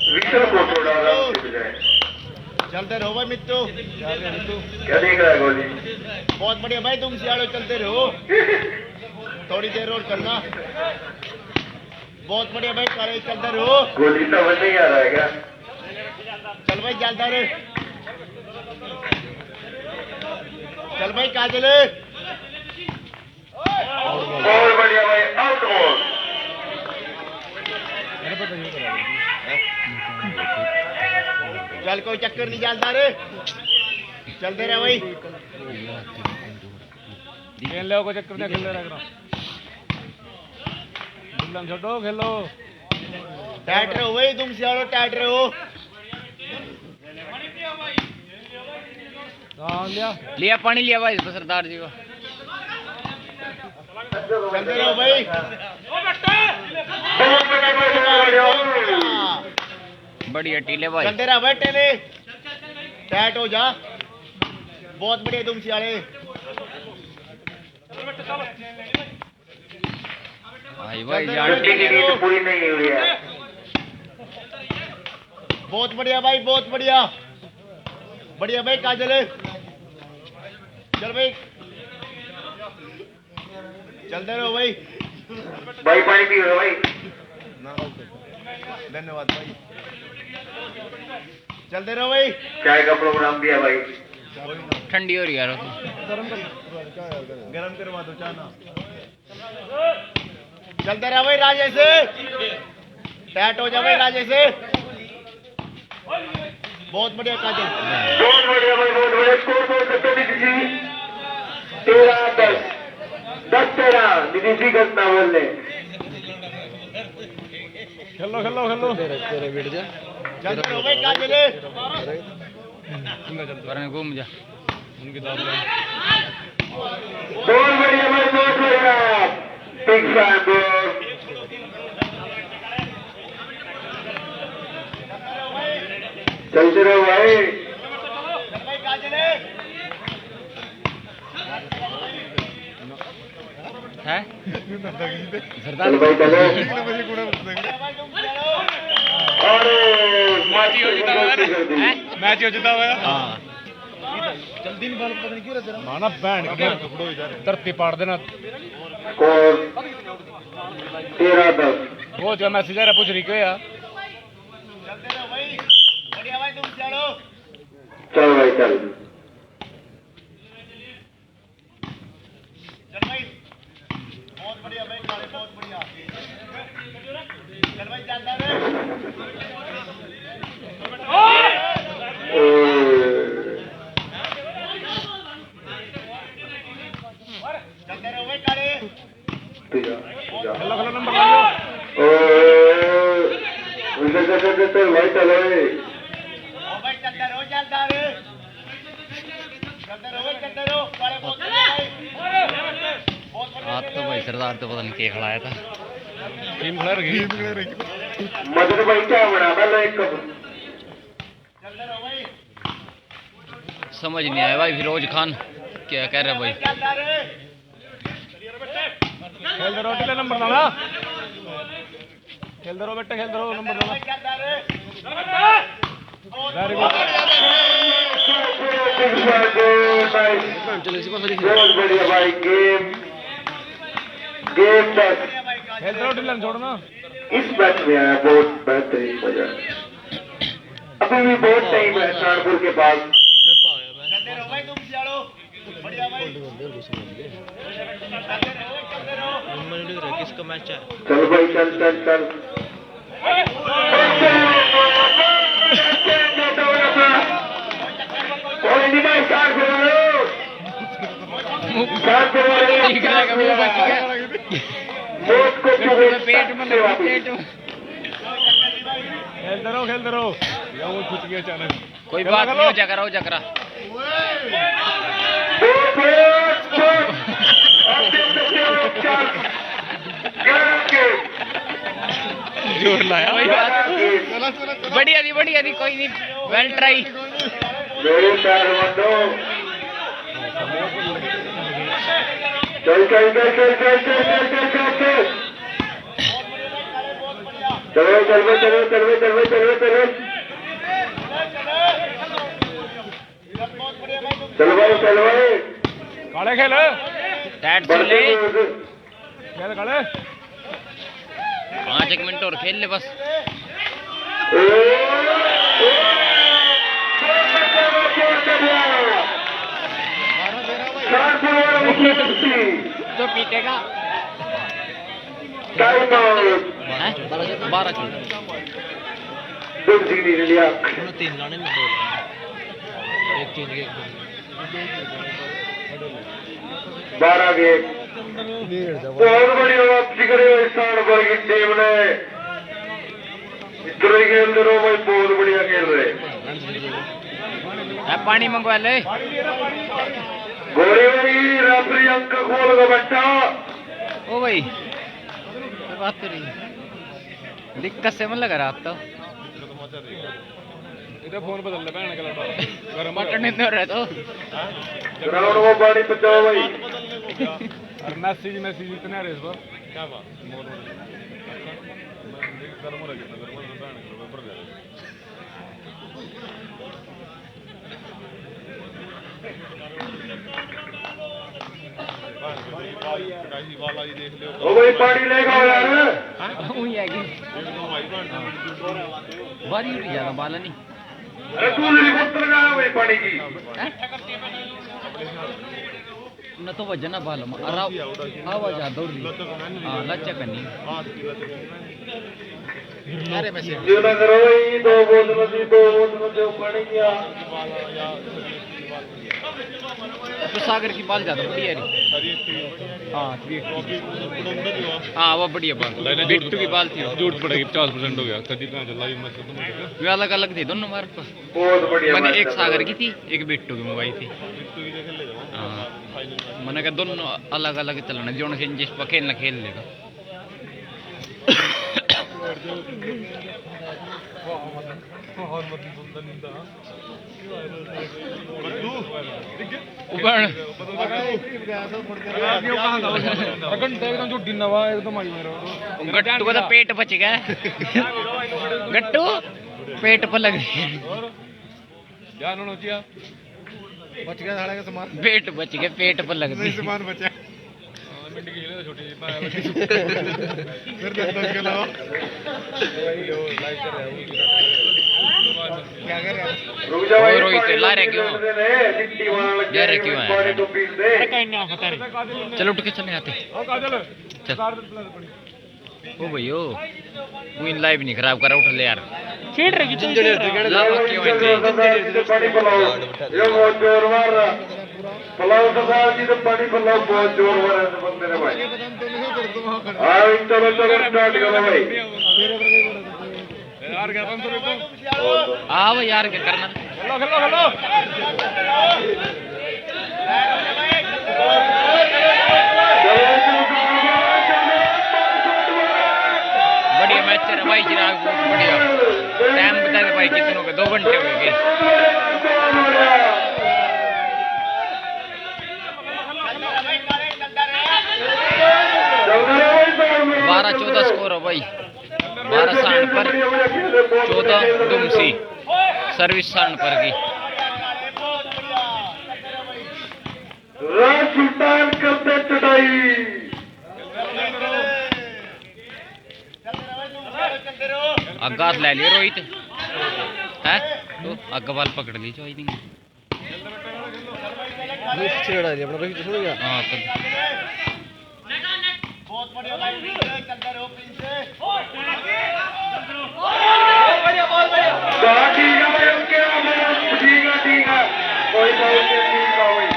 विशल को थोड़ा आराम से बजाए चलते रहो भाई मित्रों। क्या देख रहा है गोली बहुत बढ़िया भाई, तुम सियाड़ो चलते रहो, थोड़ी देर और करना। बहुत बढ़िया भाई, सारे चलते रहो। गोली समझ नहीं आ रहा है क्या चल भाई चलता रहे, चल भाई काजल। बहुत बढ़िया भाई आउट बॉल चल कोई चक्कर नहीं, चलता रहे, चलते रहे भाई। खेल लो, कोई चक्कर नहीं, खेल रहा छोटो खेलो। टाइट रहो भाई, तुम सियाड़ो टाइट रहो। हाँ लिया लिया पानी लिया भाई इसको सरदार जी को। चलते रहो भाई। बहुत बढ़िया भाई बहुत बढ़िया बढ़िया टीले भाई। चलते रहो भाई, टेले टाइट हो जा। बहुत बढ़िया तुम सियाड़े। भाई भाई चलते जान रहो, लड़के की चलते नींद रहो। पूरी नहीं हुई है बहुत बढ़िया भाई, बहुत बढ़िया, बढ़िया भाई काजल। चल भाई, चलते रहो भाई। भाई पानी पी रहे हो भाई धन्यवाद भाई, चलते रहो भाई। चाय का प्रोग्राम भी है भाई ठंडी हो रही है यार। गरम करवा दो चाना। चलते रहो भाई राजे से, टाइट हो जा भाई राजे से। बहुत बढ़िया काजल। बहुत बढ़िया भाई बहुत बढ़िया स्कोर बोल सकते निधि जी 13-10 10-13 निधि जी घटना बोलने खेलो खेलो खेलो। चलते रहो भाई काजल। वरना घूम जा। उनकी दाद ले। बहुत बढ़िया भाई बहुत बढ़िया बिग फैन बोल चलते रहो भाई चल भाई काजल। है चल भाई चलो और मैच हो चुका हुआ है। हाँ जल्दी नहीं बाल पता नहीं क्यों रहते माना बैंड धरती पाड़ देना। स्कोर 13-10 वो जो मैसेज आ रहा पूछ रही क्यों यार। चलते रहो भाई, बढ़िया भाई तुम चलो। चल भाई चल चल भाई, बहुत बढ़िया भाई, सारे बहुत बढ़िया। चल भाई चलता रहे। चलते रहो भाई काले। खेलो खेलो नंबर लो। चल भाई चलो ओ भाई चलते रहो, चलता रहे, चलते रहो भाई, चलते रहो। काले बहुत बढ़िया भाई, बहुत बढ़िया। आज तो भाई सरदार तो पता नहीं क्या खिलाया था। टीम खड़ा रखी। मदर भाई क्या बना लो एक कप चलते रहो भाई, समझ नहीं आया भाई फिरोज खान क्या कह रहा है भाई। चलता रहे। खेल दो रोटी ले नंबर डाला। खेल दो बेटा, खेल दो नंबर डाला। चलता रहे। Very good. बहुत बढ़िया भाई गेम गेम 10 खेल दो रोटी लेना छोड़ना। इस मैच में आया बहुत बेहतरीन मजा अभी भी बहुत टाइम है कानपुर के पास चलते रहो भाई, तुम सियाड़ो, बढ़िया भाई। चलते रहो। किसका मैच है? चल भाई चल चल चल कोई नहीं भाई स्टार्ट करो स्टार्ट करो ठीक रहेगा मुंह बच गया। मोट को पेट में लगा, पेट में। खेल दो या वो छूट गया अचानक। कोई बात नहीं हो जकरा हो जकरा। जोर लाया भाई। बढ़िया थी कोई नहीं वेल ट्राई। मेरे पैर बंदो चल चल चल चल चल चल चल चल चल चल चलो चलो चलो चलो चलो चलो चलो चलो भाई चलो भाई काले खेल टाइट चले खेल काले 5 मिनट और खेल ले बस। तो पीटेगा 12 गेट बहुत बड़ी वापसी करे स्थान पर की टीम ने इतने खेल दे रहे भाई बहुत बढ़िया खेल रहे। पानी मंगवा ले गोरी भाई रेफरी अंक खोल का बच्चा ओ भाई बात तो रही दिक्कत से मन लगा रहा तो इधर फोन बदल ले भैन का लड़ा बटन इतने हो रहे तो ग्राउंड को पानी बचाओ भाई। और मैसेज इतने आ रहे इस बार क्या बात गर्म हो रहा ओ भाई पानी लेगा यार वही आएगी बारी उठ जाएगा बाला नहीं। अरे तू हेलीकॉप्टर लगा भाई पानी की न तो वजन बाल आवाज आ दौड़ हाँ लच्चा करनी जो ना करो भाई दो बोतलों से पानी किया तो सागर की बाल ज्यादा बढ़िया हाँ वो बढ़िया बाल बिट्टू की बाल थी जरूरत पड़ेगी 50% हो गया कभी लाइव वे अलग अलग थे दोनों हमारे पास। बहुत बढ़िया मैंने मैच एक था। सागर की थी एक बिट्टू की मंगवाई थी। हाँ मैंने कहा दोनों अलग अलग चलना जो जिस पर खेलना खेल लेगा। एकदम झूठी नवा एकदम आई मेरा गट्टू का तो पेट बच गया गट्टू पेट पर लग गई ध्यान होना चाहिए बच गया साढ़े का सामान पेट बच गया पेट पर लग गई सामान बचा मिंडी की खेले छोटी फिर के अलावा लाइक कर रहा हूं क्या कर रहा है रुक जा भाई रोहित ला रहे क्यों लिट्टी बनाने लग जा रहे क्यों पानी तो पीस दे चलो उठ के चले जाते ओ काजल चल ओ भैयो वो इन लाइव नहीं खराब करा उठ ले यार छेड़ रही लावा क्यों है पानी पिलाओ ये बहुत जोर मार रहा पिलाओ सरदार जी तो पानी पिलाओ बहुत जोर मार रहा है बंदे ने भाई। हाँ चलो चलो स्टार्ट करो भाई। यार क्या 500 रुपए आओ यार क्या करना खेलो बढ़िया मैच चल रहा भाई चिराग बहुत बढ़िया टाइम बता दे भाई कितनों के 2 घंटे हो गए 12-14 स्कोर हो भाई 12 साठ पर 14 दुमसी सर्विस साठ पर की सुल्तान करते चढ़ाई अग्गा ले लिया रोहित है तो अग्गा बाल पकड़ ली चाहिए छेड़ा दिया अपना रोहित छोड़ गया। हाँ तो ठीक है कोई बात नहीं भाई।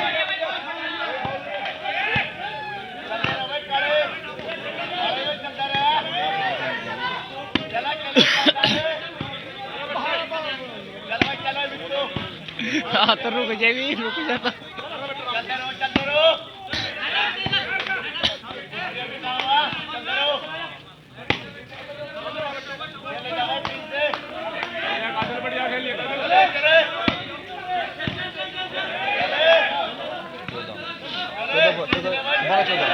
हाँ तो रुक जाए रुक जाता बढ़िया खेल लिया 12-14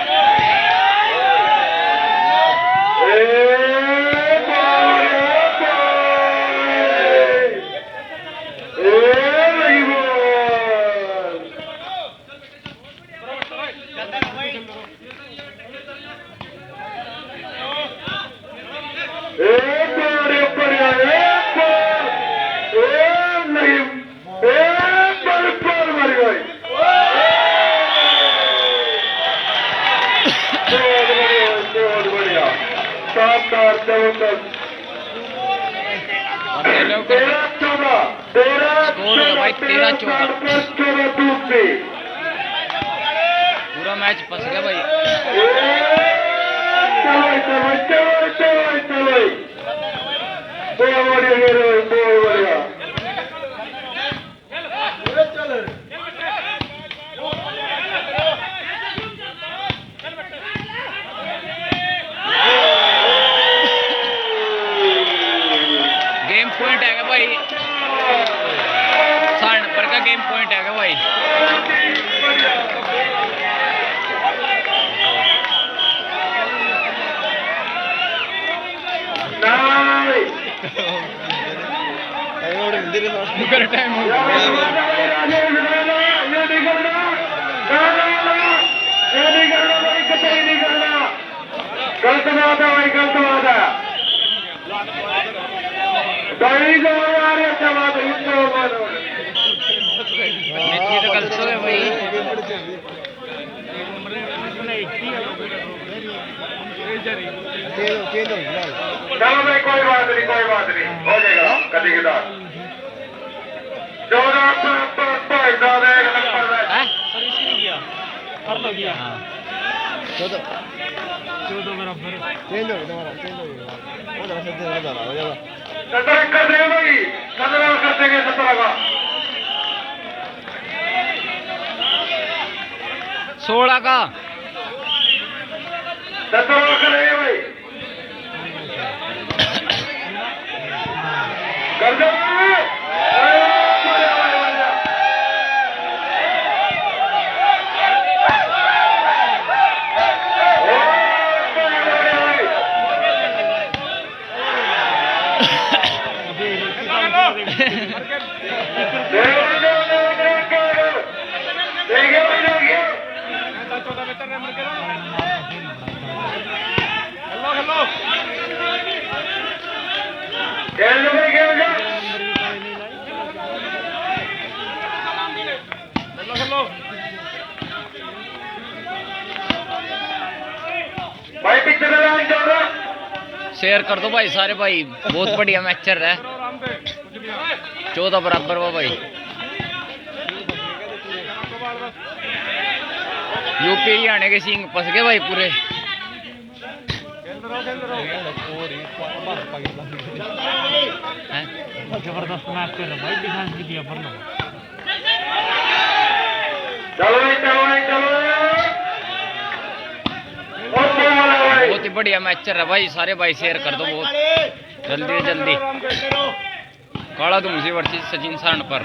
13-14 स्कोर है भाई 13-14 14 दूसरे पूरा मैच फंस गया भाई। चलो बहुत बढ़िया खेल रहे हो, बहुत बढ़िया। गेम पॉइंट है भाई, सारनपुर का गेम पॉइंट है भाई। टाइम हो गलत बात है भाई, गलत बात है। दही जो आ रही अच्छा बात है, तो गलत हो गया भाई। चलो भाई कोई बात नहीं, कोई बात नहीं, हो जाएगा कभी कदार। 14 चेंज हो गया, चेंज हो गया। वो जरा सत्य हो जाएगा। 17 कर देंगे भाई, 17 कर देंगे 17 का। 16 का 17 करेंगे भाई, कर दो। भाई पीछे का लाइन चल रहा, शेयर कर दो भाई सारे भाई, बहुत बढ़िया मैच चल रहा है। 14 बराबर हुआ भाई। यूपी हरियाणा के सिंह फंस गए भाई पूरे। जबरदस्त मैच कर रहा भाई, डिफेंस भी दिया भरना। चलो भाई, चलो भाई, चलो। बहुत ही बढ़िया मैच चल रहा है भाई, सारे भाई शेयर कर दो बहुत जल्दी जल्दी। काला धुमसी वर्सेस सचिन सारनपुर।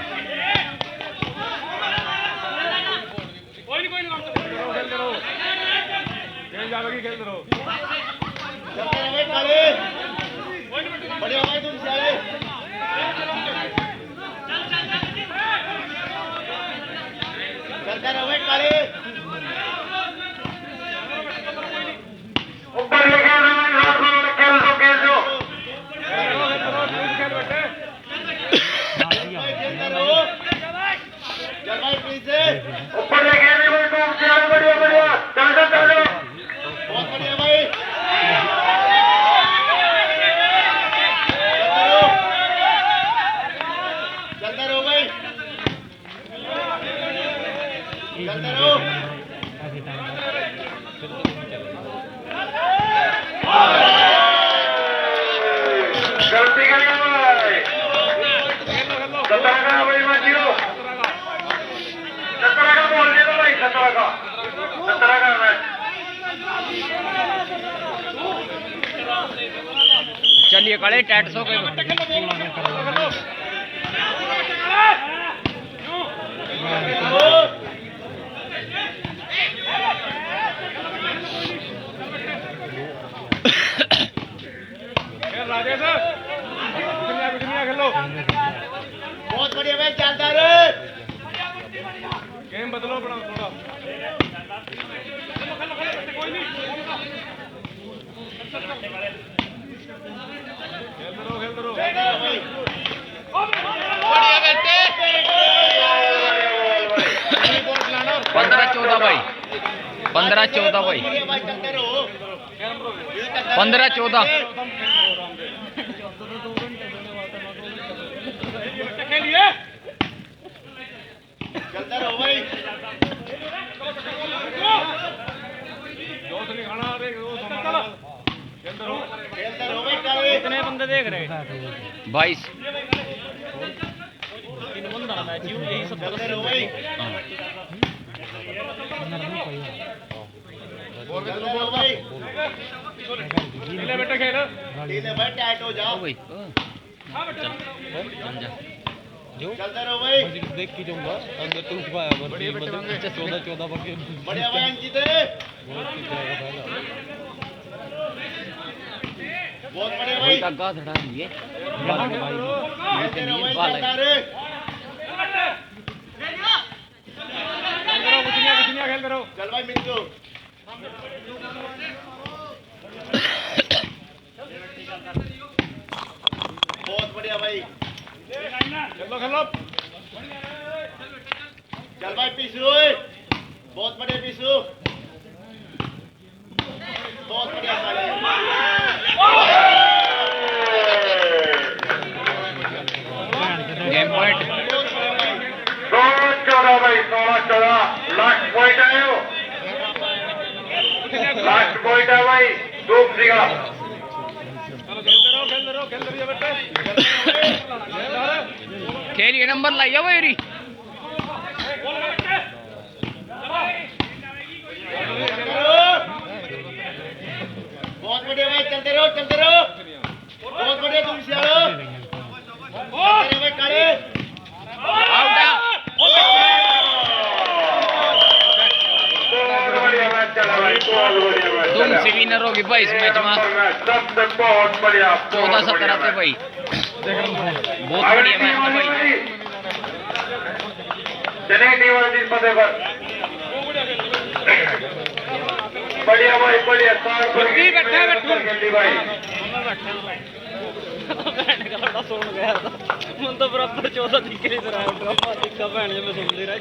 बढ़िया भाई तुम सारे चलता रहो भाई काले। ऊपर लेके खेल दो, खेल दो। चल भाई प्लीज से ऊपर लेके बढ़िया बढ़िया, चल दो, चल दो। बहुत बढ़िया भाई। चलता रहो भाई, चलता रहो। गलती करेगा भाई, 17 का भाई मत जीरो, 17 का बोल दे दो भाई, 17 का मैच। चलिए काले टैट सो गए। बहुत बढ़िया भाई, चलता रहे। गेम बदलो अपना थोड़ा। खेलते रहो। बढ़िया बेटे। 15-14 भाई, 15-14 भाई, 15-14। 22 चलते रहो भाई हाँ बोल भाई बेटा खेल टीले भाई टाइट हो जाओ भाई चल जा चलते रहो भाई देख के जाऊंगा अंदर तो उठ पाया बस 14 बाकी बढ़िया भाई अंकित बहुत बढ़िया भाई का गा धड़ा लिए चलते रहो भाई बाल चलता रे खेल करो चल भाई मिट्टू बहुत बढ़िया भाई खेलो खेलो चल भाई पीसू बहुत बढ़िया पीसू बहुत बढ़िया साले गेम पॉइंट 16-14 भाई 16-14 लास्ट पॉइंट आए हो लास्ट पॉइंट है भाई धूप सिंगा खेलते रहो बेटे खेलिए नंबर लाइए भाई री बहुत बढ़िया भाई चलते रहो बहुत बढ़िया तुम सियारो चलते रहो भाई काले आउट बहुत बढ़िया मैच चला भाई बहुत बढ़िया मैच तुम से विनर होगी भाई इस मैच में सबसे बहुत बढ़िया 14-17 थे भाई बहुत बढ़िया मैच था भाई चले टीम वाले जिस पते पर बढ़िया भाई बढ़िया सार पर खेली भाई सुन गया था मन तो बराबर 14 दिख रही तरह ड्रामा दिखा भैन जब मैं सुन ले रहा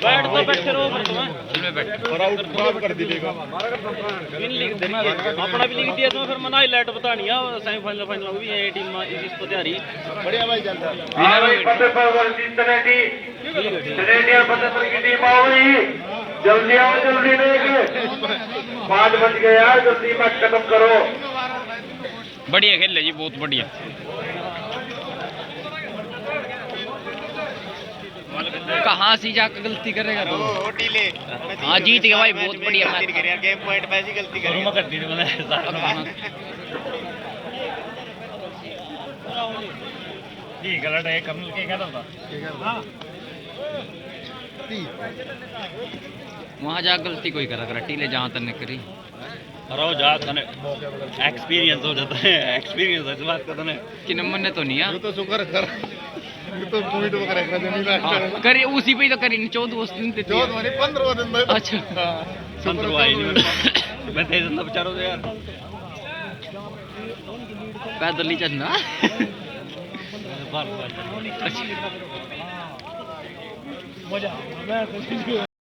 बैठ तो बैठे रहो में बैठ खराब कर दिलेगा अपना भी लिख दिया तो फिर मना हाईलाइट बतानी है सेमीफाइनल फाइनल भी ये टीम इस पर तैयारी बढ़िया भाई चलता हाँ भाई फतेहपुर वर्सेस तनेटी तनेटी और फतेहपुर की टीम आओ भाई जल्दी आओ जल्दी नहीं 5 बज गए यार जल्दी मैच खत्म करो बढ़िया खेल जी बहुत बढ़िया कहाँ से जाकर गलती करेगा तो हाँ जीत गया भाई बहुत बढ़िया मैच गेम पॉइंट पे ऐसी गलती करी गलत है कम के क्या था वहाँ जा गलती कोई करा कर टीले जहाँ तक करी अरे जा तने एक्सपीरियंस हो जाता है एक्सपीरियंस इस बात का तने कि नंबर ने तो नहीं यार तो शुक्र कर तो पॉइंट वगैरह कर देनी हाँ, करी उसी पे ही तो करी 14 दिन थे 15 दिन में अच्छा संतर भाई मैं तेज ना बेचारो यार पैदल ही चलना बार अच्छा मजा